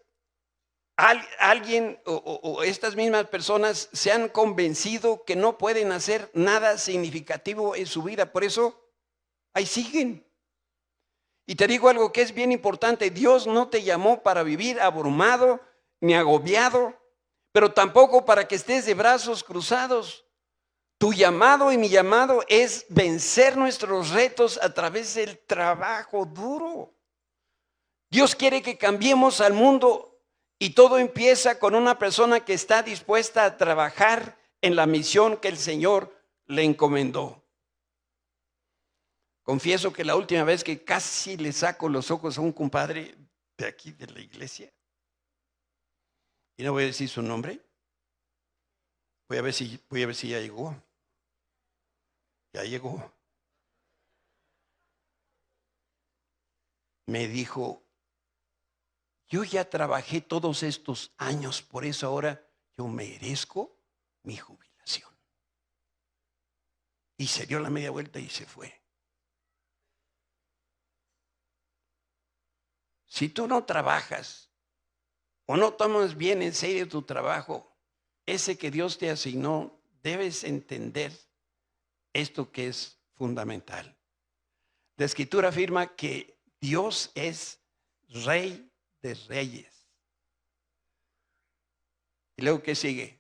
Alguien o estas mismas personas se han convencido que no pueden hacer nada significativo en su vida. Por eso, ahí siguen. Y te digo algo que es bien importante. Dios no te llamó para vivir abrumado ni agobiado, pero tampoco para que estés de brazos cruzados. Tu llamado y mi llamado es vencer nuestros retos a través del trabajo duro. Dios quiere que cambiemos al mundo y todo empieza con una persona que está dispuesta a trabajar en la misión que el Señor le encomendó. Confieso que la última vez que casi le saco los ojos a un compadre de aquí de la iglesia, y no voy a decir su nombre, voy a ver si ya llegó. Ya llegó. Me dijo, yo ya trabajé todos estos años, por eso ahora yo merezco mi jubilación. Y se dio la media vuelta y se fue. Si tú no trabajas o no tomas bien en serio tu trabajo, ese que Dios te asignó, debes entender esto que es fundamental. La Escritura afirma que Dios es Rey de reyes. Y luego, ¿qué sigue?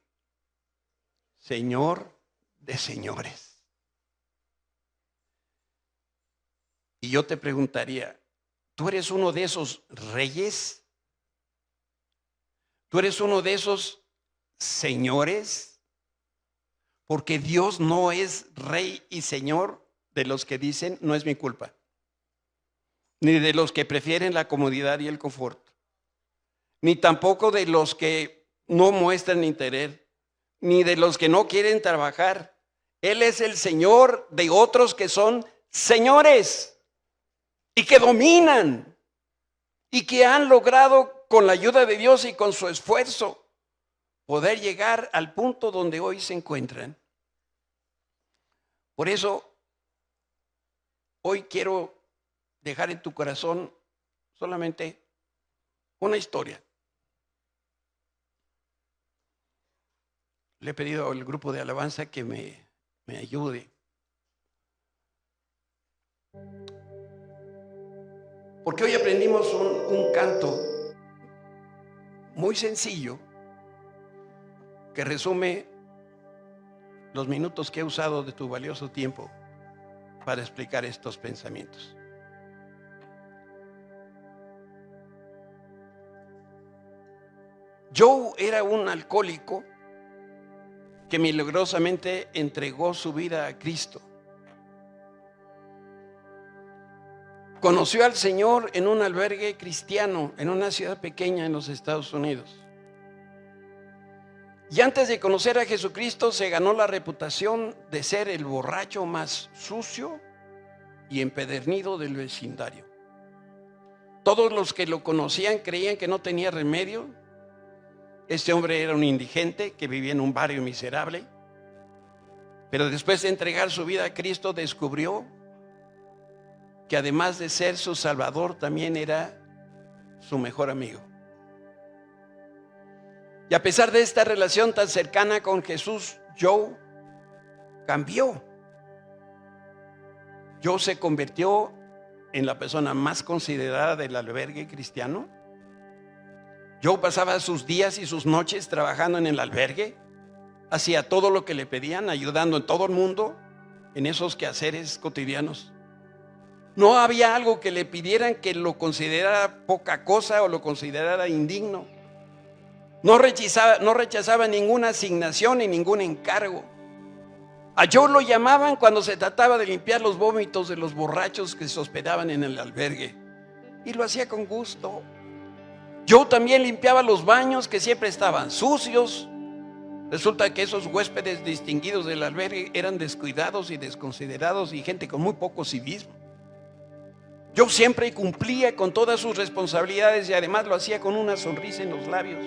Señor de señores. Y yo te preguntaría, ¿tú eres uno de esos reyes? ¿Tú eres uno de esos señores? Porque Dios no es rey y señor de los que dicen, no es mi culpa. Ni de los que prefieren la comodidad y el confort. Ni tampoco de los que no muestran interés. Ni de los que no quieren trabajar. Él es el Señor de otros que son señores. Y que dominan. Y que han logrado con la ayuda de Dios y con su esfuerzo poder llegar al punto donde hoy se encuentran. Por eso, hoy quiero dejar en tu corazón solamente una historia. Le he pedido al grupo de alabanza que me ayude. Porque hoy aprendimos un canto muy sencillo que resume los minutos que he usado de tu valioso tiempo para explicar estos pensamientos. Joe era un alcohólico que milagrosamente entregó su vida a Cristo. Conoció al Señor en un albergue cristiano en una ciudad pequeña en los Estados Unidos. Y antes de conocer a Jesucristo se ganó la reputación de ser el borracho más sucio y empedernido del vecindario. Todos los que lo conocían creían que no tenía remedio. Este hombre era un indigente que vivía en un barrio miserable, pero después de entregar su vida a Cristo descubrió que además de ser su Salvador también era su mejor amigo. Y a pesar de esta relación tan cercana con Jesús, Joe cambió. Joe se convirtió en la persona más considerada del albergue cristiano. Joe pasaba sus días y sus noches trabajando en el albergue, hacía todo lo que le pedían, ayudando en todo el mundo en esos quehaceres cotidianos. No había algo que le pidieran que lo considerara poca cosa o lo considerara indigno. No rechazaba ninguna asignación ni ningún encargo. A Joe lo llamaban cuando se trataba de limpiar los vómitos de los borrachos que se hospedaban en el albergue, y lo hacía con gusto. Joe también limpiaba los baños que siempre estaban sucios. Resulta que esos huéspedes distinguidos del albergue eran descuidados y desconsiderados y gente con muy poco civismo. Joe siempre cumplía con todas sus responsabilidades y además lo hacía con una sonrisa en los labios.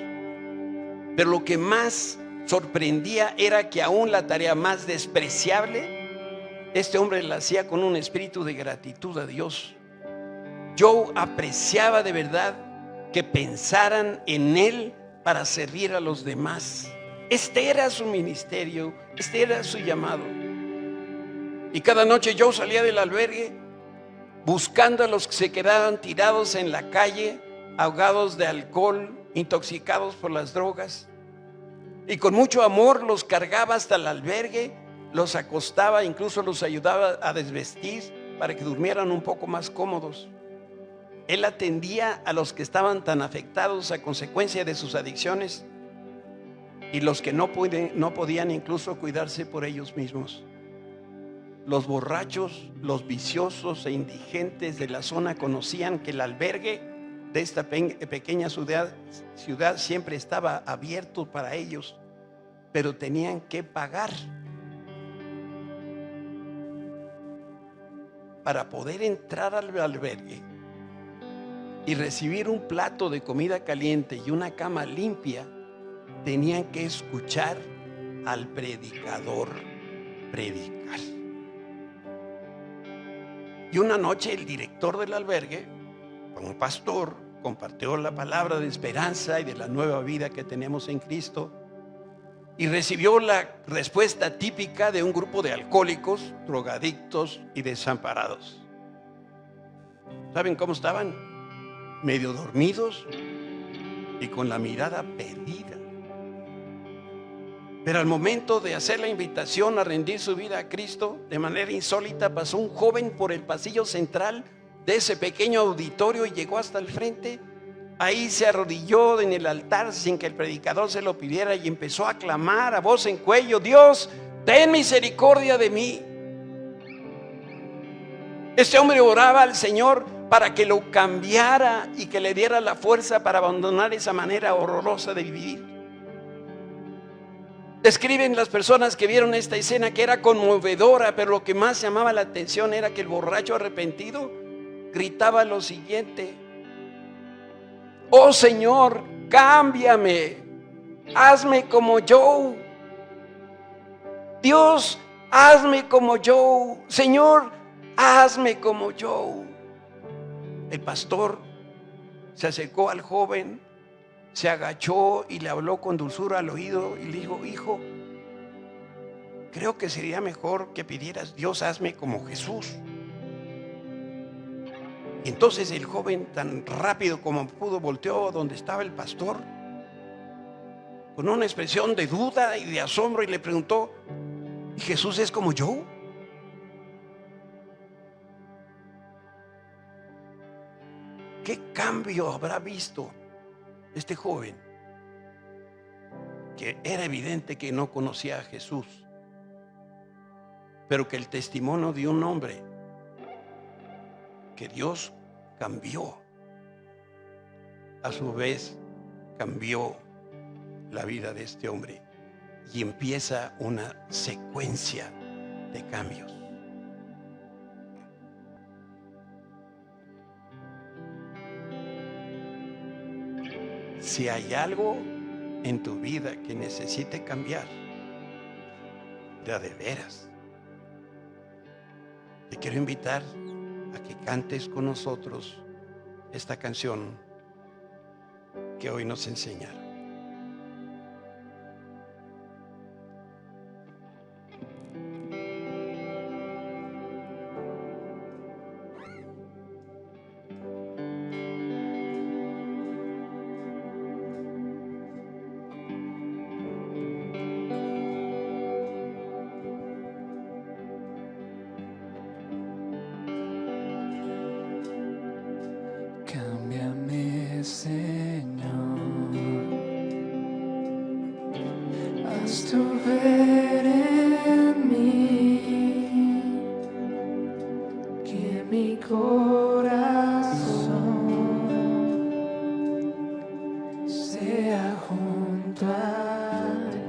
Pero lo que más sorprendía era que aún la tarea más despreciable, este hombre la hacía con un espíritu de gratitud a Dios. Joe apreciaba de verdad que pensaran en él para servir a los demás. Este era su ministerio, este era su llamado. Y cada noche Joe salía del albergue buscando a los que se quedaban tirados en la calle, ahogados de alcohol, intoxicados por las drogas. Y con mucho amor los cargaba hasta el albergue, los acostaba, incluso los ayudaba a desvestir para que durmieran un poco más cómodos. Él atendía a los que estaban tan afectados a consecuencia de sus adicciones y los que no podían incluso cuidarse por ellos mismos. Los borrachos, los viciosos e indigentes de la zona conocían que el albergue de esta pequeña ciudad siempre estaba abierto para ellos, pero tenían que pagar. Para poder entrar al albergue y recibir un plato de comida caliente y una cama limpia, tenían que escuchar al predicador predicar. Y una noche el director del albergue, como pastor, compartió la palabra de esperanza y de la nueva vida que tenemos en Cristo, y recibió la respuesta típica de un grupo de alcohólicos, drogadictos y desamparados. ¿Saben cómo estaban? Medio dormidos y con la mirada perdida. Pero al momento de hacer la invitación a rendir su vida a Cristo, de manera insólita pasó un joven por el pasillo central de ese pequeño auditorio y llegó hasta el frente. Ahí se arrodilló en el altar sin que el predicador se lo pidiera y empezó a clamar a voz en cuello: Dios, ten misericordia de mí. Este hombre oraba al Señor para que lo cambiara y que le diera la fuerza para abandonar esa manera horrorosa de vivir. Describen las personas que vieron esta escena que era conmovedora, pero lo que más llamaba la atención era que el borracho arrepentido gritaba lo siguiente: oh Señor, cámbiame, hazme como Joe. Dios, hazme como Joe. Señor, hazme como Joe. El pastor se acercó al joven, se agachó y le habló con dulzura al oído y le dijo: hijo, creo que sería mejor que pidieras: Dios, hazme como Jesús. Y entonces el joven, tan rápido como pudo, volteó donde estaba el pastor con una expresión de duda y de asombro y le preguntó: ¿y Jesús es como yo? ¿Qué cambio habrá visto este joven? Que era evidente que no conocía a Jesús, pero que el testimonio de un hombre que Dios cambió, a su vez cambió la vida de este hombre, y empieza una secuencia de cambios. Si hay algo en tu vida que necesite cambiar, de veras, te quiero invitar a que cantes con nosotros esta canción que hoy nos enseñaron. Cámbiame, Señor, haz tu ver en mí, que mi corazón sea junto a ti.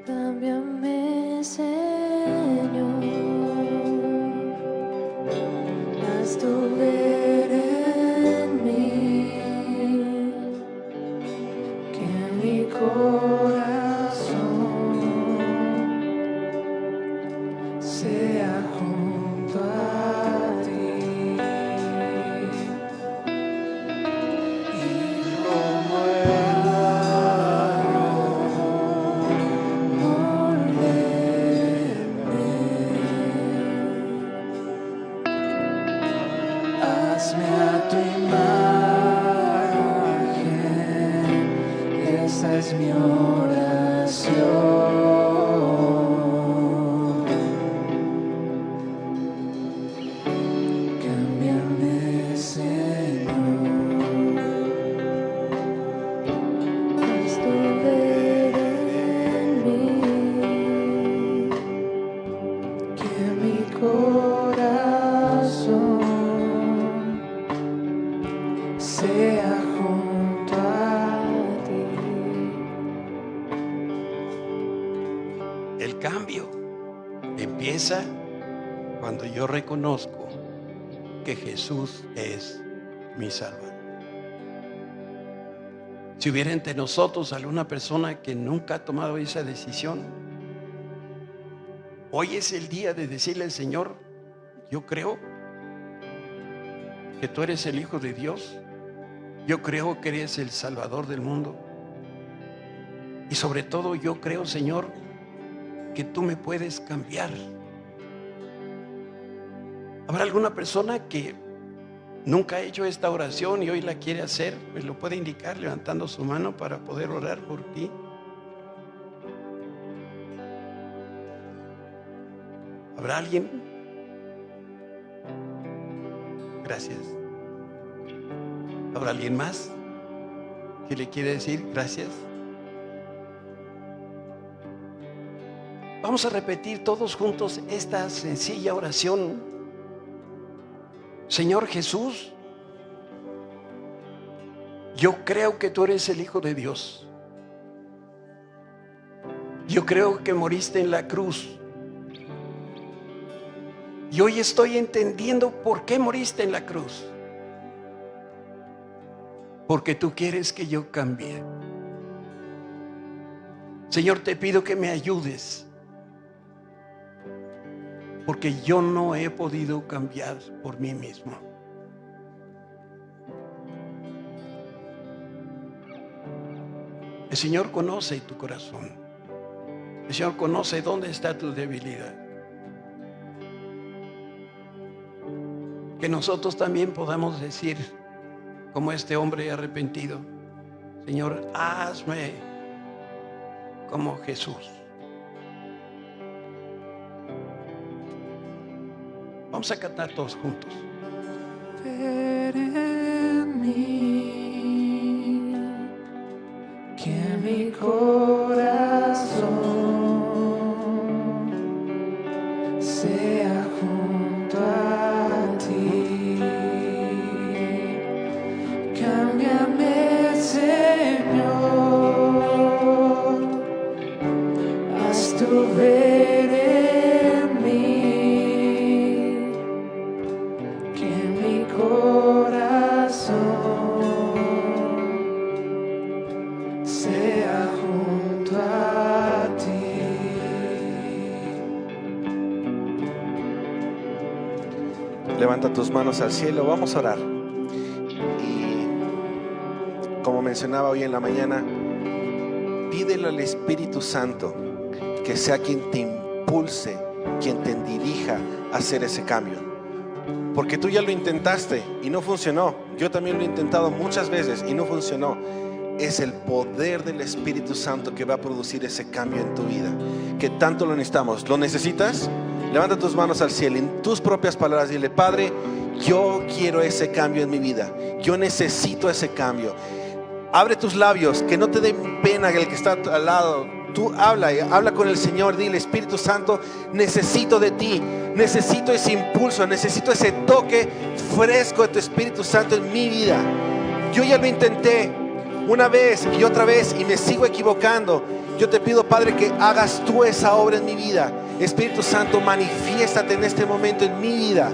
Cámbiame, Señor, haz tu ver en mí, que mi corazón sea junto a ti. Y como el hazme a tu imagen, esa es mi oración. Cámbiame, Señor, haz tu ver en mí, que mi corazón sea junto a ti. El cambio empieza cuando yo reconozco que Jesús es mi Salvador. Si hubiera entre nosotros alguna persona que nunca ha tomado esa decisión, hoy es el día de decirle al Señor: yo creo que tú eres el Hijo de Dios, yo creo que eres el Salvador del mundo, y sobre todo yo creo, Señor, que tú me puedes cambiar. ¿Habrá alguna persona que nunca ha hecho esta oración y hoy la quiere hacer? Me lo puede indicar levantando su mano para poder orar por ti. ¿Habrá alguien? Gracias. ¿Habrá alguien más que le quiere decir gracias? Vamos a repetir todos juntos esta sencilla oración. Señor Jesús, yo creo que tú eres el Hijo de Dios. Yo creo que moriste en la cruz. Y hoy estoy entendiendo por qué moriste en la cruz. Porque tú quieres que yo cambie. Señor, te pido que me ayudes. Porque yo no he podido cambiar por mí mismo. El Señor conoce tu corazón. El Señor conoce dónde está tu debilidad. Que nosotros también podamos decir, como este hombre arrepentido: Señor, hazme como Jesús. Vamos a cantar todos juntos. Ver en mí que mi corazón sea junto a ti. Cámbiame, Señor, haz tu ver en mí. Sea junto a ti. Levanta tus manos al cielo, vamos a orar. Y como mencionaba hoy en la mañana, pídele al Espíritu Santo que sea quien te impulse, quien te dirija a hacer ese cambio. Porque tú ya lo intentaste y no funcionó. Yo también lo he intentado muchas veces y no funcionó. Es el poder del Espíritu Santo que va a producir ese cambio en tu vida, que tanto lo necesitamos. ¿Lo necesitas? Levanta tus manos al cielo, en tus propias palabras dile: Padre, yo quiero ese cambio en mi vida. Yo necesito ese cambio. Abre tus labios, que no te dé pena el que está al lado. Tú habla con el Señor, dile: Espíritu Santo, necesito de ti, necesito ese impulso, necesito ese toque fresco de tu Espíritu Santo en mi vida. Yo ya lo intenté una vez y otra vez y me sigo equivocando. Yo te pido, Padre, que hagas tú esa obra en mi vida. Espíritu Santo, manifiéstate en este momento en mi vida.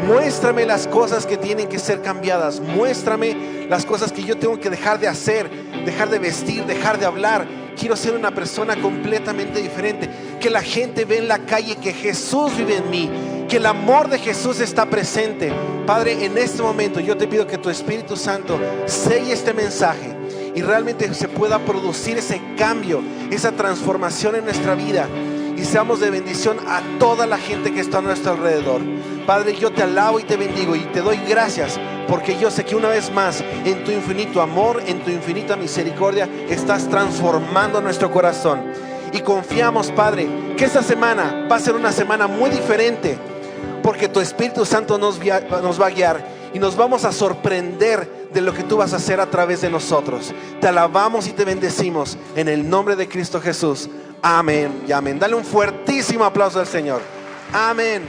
Muéstrame las cosas que tienen que ser cambiadas. Muéstrame las cosas que yo tengo que dejar de hacer, dejar de vestir, dejar de hablar. Quiero ser una persona completamente diferente. Que la gente ve en la calle que Jesús vive en mí, que el amor de Jesús está presente. Padre, en este momento yo te pido que tu Espíritu Santo selle este mensaje y realmente se pueda producir ese cambio, esa transformación en nuestra vida, y seamos de bendición a toda la gente que está a nuestro alrededor. Padre, yo te alabo y te bendigo y te doy gracias, porque yo sé que una vez más, en tu infinito amor, en tu infinita misericordia, estás transformando nuestro corazón. Y confiamos, Padre, que esta semana va a ser una semana muy diferente, porque tu Espíritu Santo nos va a guiar y nos vamos a sorprender de lo que tú vas a hacer a través de nosotros. Te alabamos y te bendecimos en el nombre de Cristo Jesús. Amén y amén. Dale un fuertísimo aplauso al Señor. Amén.